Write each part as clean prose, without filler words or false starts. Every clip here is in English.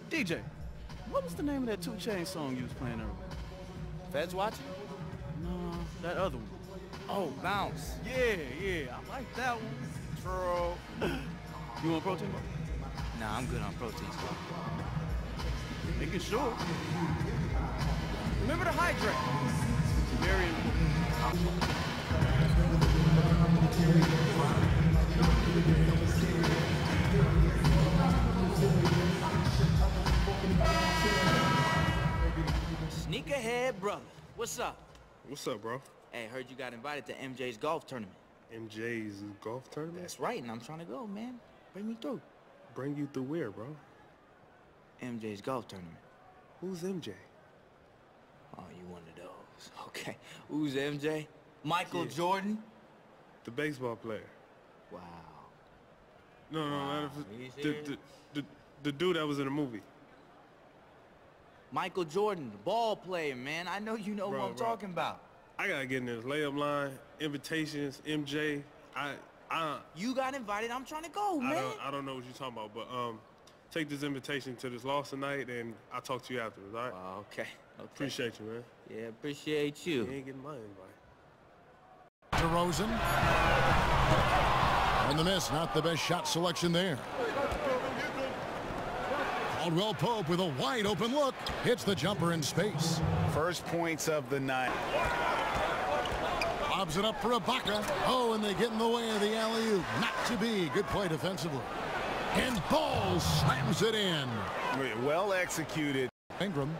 DJ, what was the name of that 2 Chainz song you was playing earlier? Feds watching? No, that other one. Oh, Bounce. Yeah, I like that one. True. You want protein bar? Nah, I'm good on protein stuff. Making sure. Remember to hydrate. Very important. Sneakerhead brother, what's up? What's up, bro? Hey, heard you got invited to MJ's golf tournament. MJ's golf tournament? That's right, and I'm trying to go, man. Bring me through. Bring you through where, bro? MJ's golf tournament. Who's MJ? Oh, you one of those. Okay. Who's MJ? Michael Jordan? The baseball player. Wow. No, the dude that was in the movie. Michael Jordan, the ball player, man. I know you know who I'm talking about. I gotta get in this layup line, invitations, MJ. You got invited. I'm trying to go, man. I don't know what you're talking about, but take this invitation to this loss tonight, and I'll talk to you afterwards, all right? Okay. Appreciate you, man. Yeah, appreciate you. You ain't getting my invite. DeRozan. And the miss, not the best shot selection there. Caldwell Pope with a wide open look. Hits the jumper in space. First points of the night. Lobs it up for Ibaka. Oh, and they get in the way of the alley-oop. Not to be. Good play defensively. And Ball slams it in. Well executed. Ingram.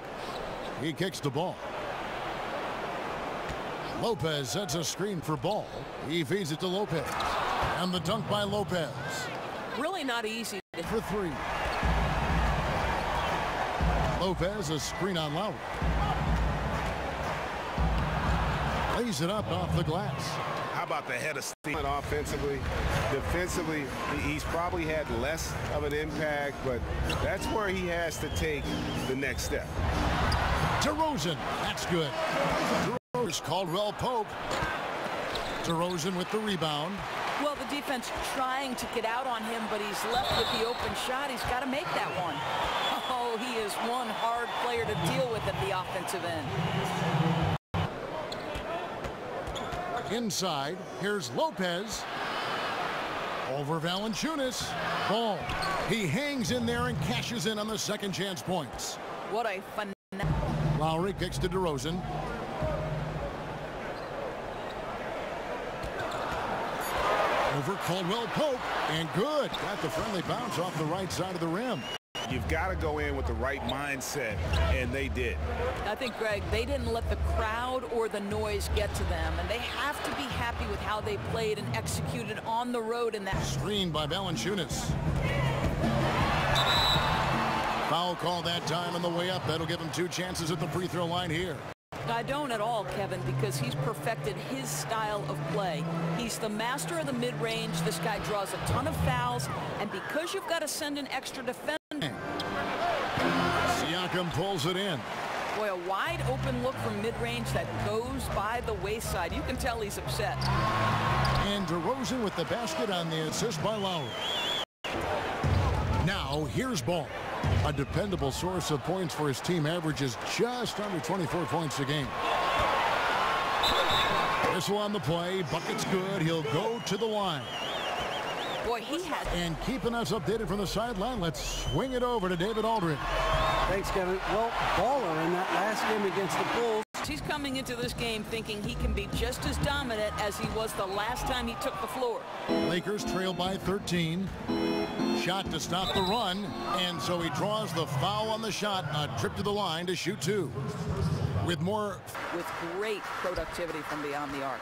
He kicks the ball. Lopez sets a screen for Ball. He feeds it to Lopez. And the dunk by Lopez. Really not easy. For 3. Lopez, a screen on Lowry. Lays it up off the glass. How about the head of steam offensively? Defensively, he's probably had less of an impact, but that's where he has to take the next step. DeRozan, that's good. DeRozan, Caldwell Pope. DeRozan with the rebound. Well, the defense trying to get out on him, but he's left with the open shot. He's got to make that one. Oh, he is one hard player to deal with at the offensive end. Inside, here's Lopez. Over Valanciunas. Ball. He hangs in there and cashes in on the second chance points. What a fun. Lowry kicks to DeRozan. Over Caldwell Pope, and good. Got the friendly bounce off the right side of the rim. You've got to go in with the right mindset, and they did. I think, Greg, they didn't let the crowd or the noise get to them, and they have to be happy with how they played and executed on the road in that. Screen by Valanciunas. Foul call that time on the way up. That'll give him 2 chances at the free throw line here. I don't at all, Kevin, because he's perfected his style of play. He's the master of the mid-range. This guy draws a ton of fouls, and because you've got to send an extra defender. Siakam pulls it in. Boy, a wide open look from mid-range that goes by the wayside. You can tell he's upset. And DeRozan with the basket on the assist by Lowry. Now, here's Ball. A dependable source of points for his team, averages just under 24 points a game. Whistle on the play. Bucket's good. He'll go to the line. Boy, he has. And keeping us updated from the sideline, let's swing it over to David Aldridge. Thanks, Kevin. Well, Baller in that last game against the Bulls. He's coming into this game thinking he can be just as dominant as he was the last time he took the floor. Lakers trail by 13. Shot to stop the run, and so he draws the foul on the shot. A trip to the line to shoot 2. With great productivity from beyond the arc.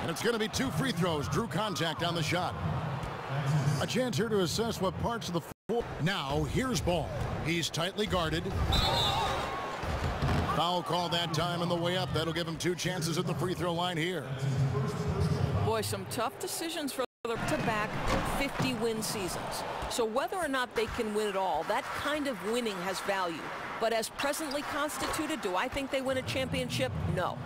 And it's going to be 2 free throws. Drew contact on the shot. A chance here to assess what parts of the floor. Now, here's Ball. He's tightly guarded. Foul call that time on the way up. That'll give him 2 chances at the free throw line here. Boy, some tough decisions for the back-to-back 50-win seasons. So whether or not they can win it all, that kind of winning has value. But as presently constituted, do I think they win a championship? No.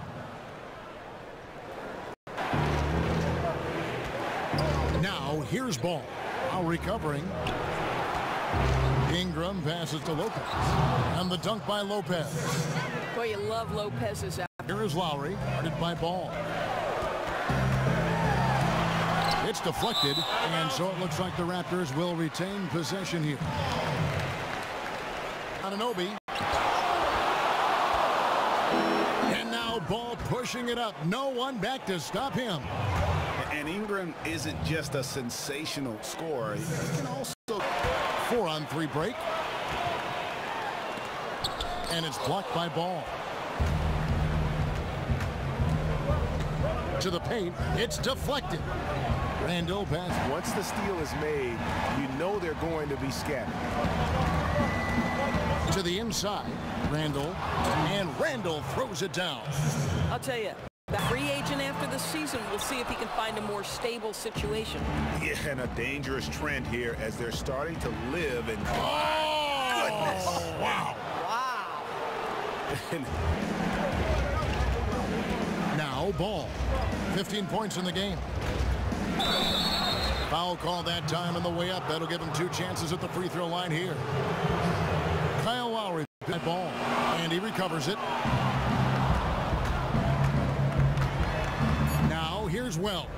Now, here's Ball. Now recovering. Ingram passes to Lopez. And the dunk by Lopez. Boy, you love Lopez's out. Here is Lowry, guarded by Ball. It's deflected, and so it looks like the Raptors will retain possession here. Anunoby. And now Ball pushing it up. No one back to stop him. And Ingram isn't just a sensational scorer. He can also 4-on-3 break. And it's blocked by Ball. To the paint. It's deflected. Randall pass. Once the steal is made, you know they're going to be scattered. To the inside. Randall. And Randall throws it down. I'll tell you, the free agent after the season, we'll see if he can find a more stable situation. Yeah, and a dangerous trend here as they're starting to live in. Oh! Goodness. Wow. Now Ball. 15 points in the game. Foul call that time on the way up. That'll give him 2 chances at the free throw line here. Kyle Lowry at Ball. And he recovers it. Now here's Wells.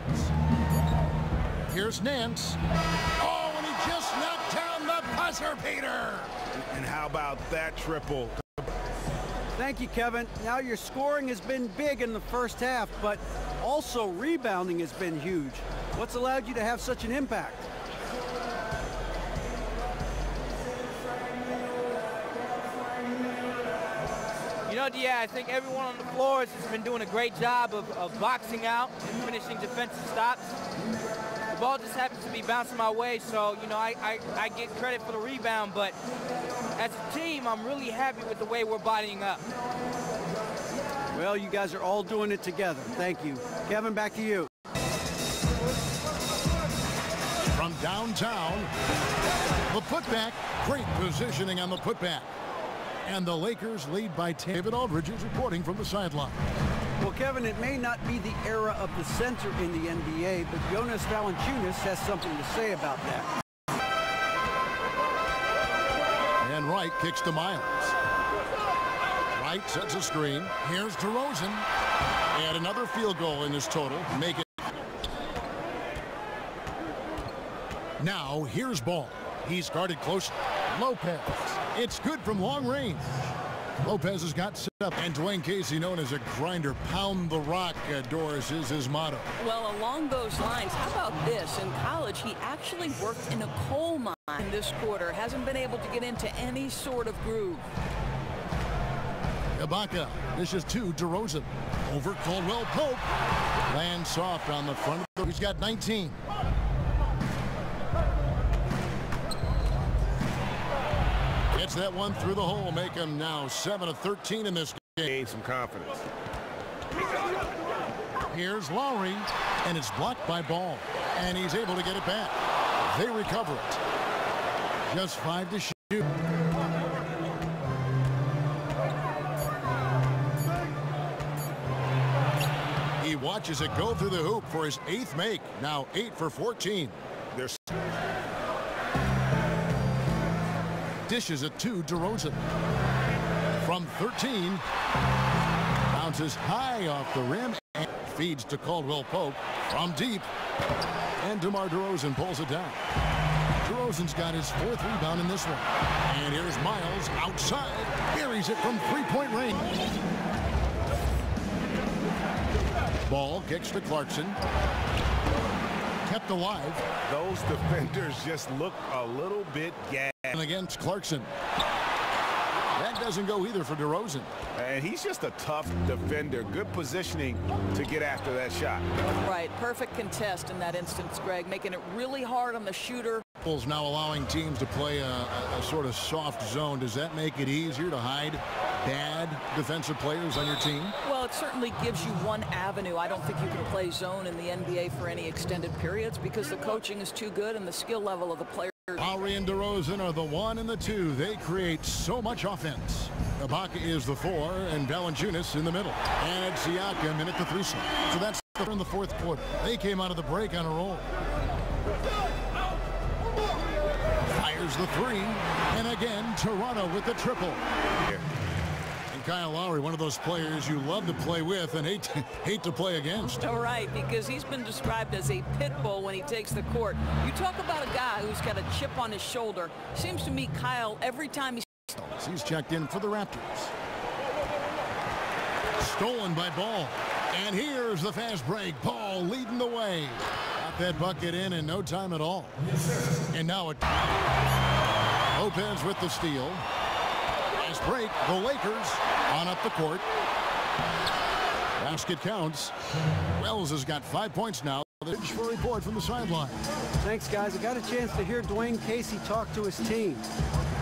Here's Nance. Oh, and he just knocked down the buzzer beater. And how about that triple? Thank you, Kevin. Now your scoring has been big in the first half, but also rebounding has been huge. What's allowed you to have such an impact? You know, yeah, I think everyone on the floor has been doing a great job of boxing out and finishing defensive stops. The ball just happens to be bouncing my way, so, you know, I get credit for the rebound, but as a team, I'm really happy with the way we're bodying up. Well, you guys are all doing it together. Thank you. Kevin, back to you. From downtown, the putback. Great positioning on the putback. And the Lakers lead by 10. David Aldridge is reporting from the sideline. Well, Kevin, it may not be the era of the center in the NBA, but Jonas Valanciunas has something to say about that. And Wright kicks to Miles. Wright sets a screen. Here's DeRozan. And another field goal in this total. Make it. Now here's Ball. He's guarded close. Lopez. It's good from long range. Lopez has got set up. And Dwayne Casey, known as a grinder, pound the rock, Doris, is his motto. Well, along those lines, how about this? In college, he actually worked in a coal mine this quarter. Hasn't been able to get into any sort of groove. Ibaka dishes to DeRozan. Over Caldwell Pope. Lands soft on the front. He's got 19. Gets that one through the hole. Make him now 7 of 13 in this game. Gain some confidence. Here's Lowry. And it's blocked by Ball. And he's able to get it back. They recover it. Just 5 to shoot. He watches it go through the hoop for his 8th make. Now 8 for 14. There's Dishes it to DeRozan. From 13. Bounces high off the rim. And feeds to Caldwell Pope from deep. And DeMar DeRozan pulls it down. DeRozan's got his 4th rebound in this one. And here's Miles outside. Buries it from 3-point range. Ball kicks to Clarkson. Kept alive. those defenders just look a little bit gassed. And against Clarkson. That doesn't go either for DeRozan. And he's just a tough defender. Good positioning to get after that shot. Right, perfect contest in that instance, Greg, making it really hard on the shooter. Now allowing teams to play a sort of soft zone. Does that make it easier to hide bad defensive players on your team? Well, it certainly gives you one avenue. I don't think you can play zone in the NBA for any extended periods because the coaching is too good and the skill level of the players. Lowry and DeRozan are the 1 and the 2. They create so much offense. Ibaka is the 4 and Valanciunas in the middle. And Siakam in at the 3 slot. So that's in the 4th quarter. They came out of the break on a roll. There's the three. And again, Toronto with the triple. And Kyle Lowry, one of those players you love to play with and hate to play against. All right, because he's been described as a pit bull when he takes the court. You talk about a guy who's got a chip on his shoulder. Seems to me Kyle every time he's checked in for the Raptors. Stolen by Ball. And here's the fast break. Ball leading the way. Got that bucket in no time at all. And now it Lopez with the steal. Fast break. The Lakers on up the court. Basket counts. Wells has got 5 points now. There's for a report from the sideline. Thanks, guys. I got a chance to hear Dwayne Casey talk to his team.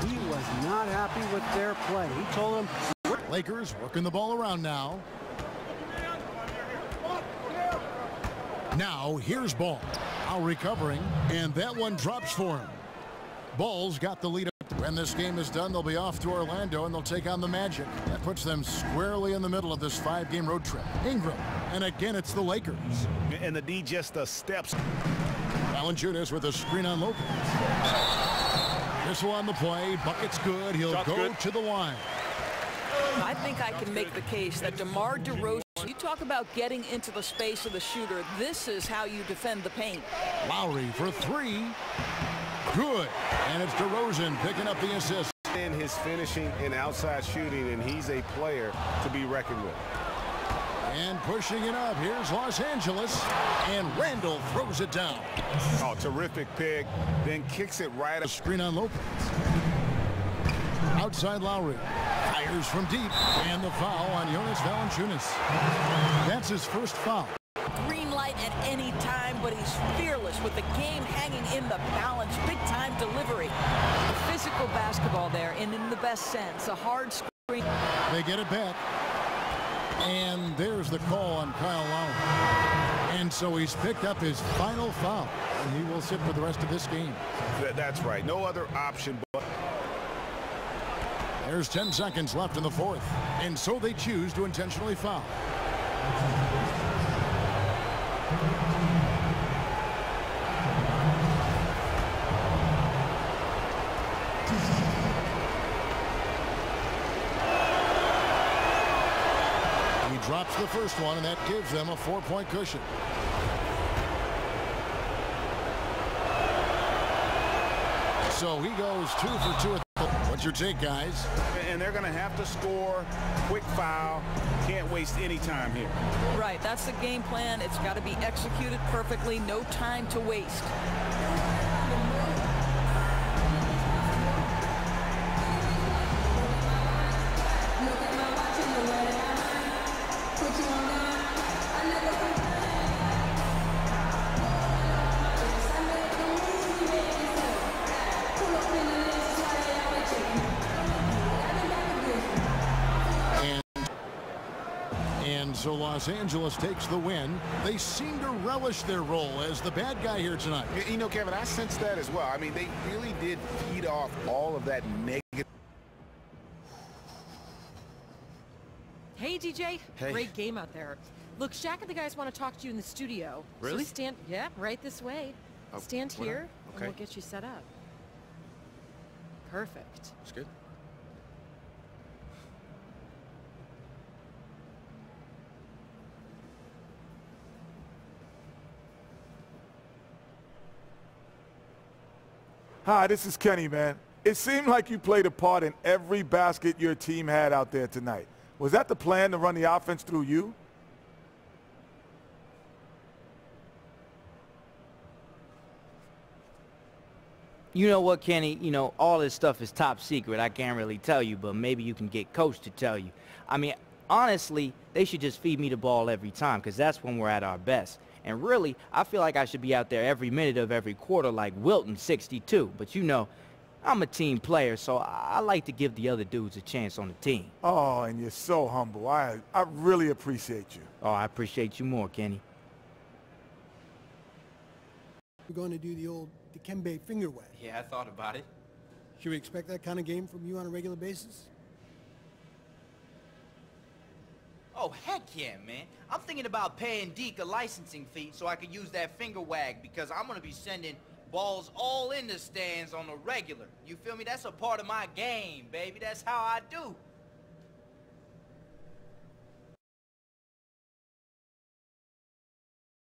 He was not happy with their play. He told them... Lakers working the ball around now. Now, here's Ball. Now recovering, and that one drops for him. Ball's got the lead. When this game is done, they'll be off to Orlando, and they'll take on the Magic. That puts them squarely in the middle of this 5-game road trip. Ingram, and again, it's the Lakers. And the D just steps. Valanciunas with a screen on Lopez. Missile on the play. Bucket's good. He'll go to the line. I think I can make the case that DeMar DeRozan, you talk about getting into the space of the shooter, this is how you defend the paint. Lowry for three. Good. And it's DeRozan picking up the assist. In his finishing and outside shooting, and he's a player to be reckoned with. And pushing it up. Here's Los Angeles. And Randall throws it down. Oh, terrific pick. Then kicks it right up. Screen on Lopez. Outside Lowry. Fires from deep. And the foul on Jonas Valanciunas. That's his first foul. Green light at any time, but he's fearless with the game hanging in the balance. Big time delivery. Physical basketball there, and in the best sense. A hard screen. They get it back. And there's the call on Kyle Lowry. And so he's picked up his final foul. And he will sit for the rest of this game. That's right. No other option but... There's 10 seconds left in the fourth. And so they choose to intentionally foul. He drops the first one, and that gives them a 4-point cushion. So he goes 2 for 2. What's your take, guys? And they're going to have to score. Quick foul. Can't waste any time here. Right, that's the game plan. It's got to be executed perfectly. No time to waste. So Los Angeles takes the win. They seem to relish their role as the bad guy here tonight. You know, Kevin, I sense that as well. I mean, they really did feed off all of that negative. Hey, DJ. Hey. Great game out there. Look, Shaq and the guys want to talk to you in the studio. Really? So stand, yeah, right this way. Stand here, okay. and we'll get you set up. Perfect. That's good. Hi, this is Kenny, man. It seemed like you played a part in every basket your team had out there tonight. Was that the plan, to run the offense through you? You know what, Kenny? You know, all this stuff is top secret. I can't really tell you, but maybe you can get Coach to tell you. I mean, honestly, they should just feed me the ball every time, because that's when we're at our best. And really, I feel like I should be out there every minute of every quarter like Wilton 62. But you know, I'm a team player, so I like to give the other dudes a chance on the team. Oh, and you're so humble. I really appreciate you. Oh, I appreciate you more, Kenny. We're going to do the old Dikembe finger wag. Yeah, I thought about it. Should we expect that kind of game from you on a regular basis? Oh, heck yeah, man. I'm thinking about paying Deke a licensing fee so I can use that finger wag because I'm going to be sending balls all in the stands on the regular. You feel me? That's a part of my game, baby. That's how I do.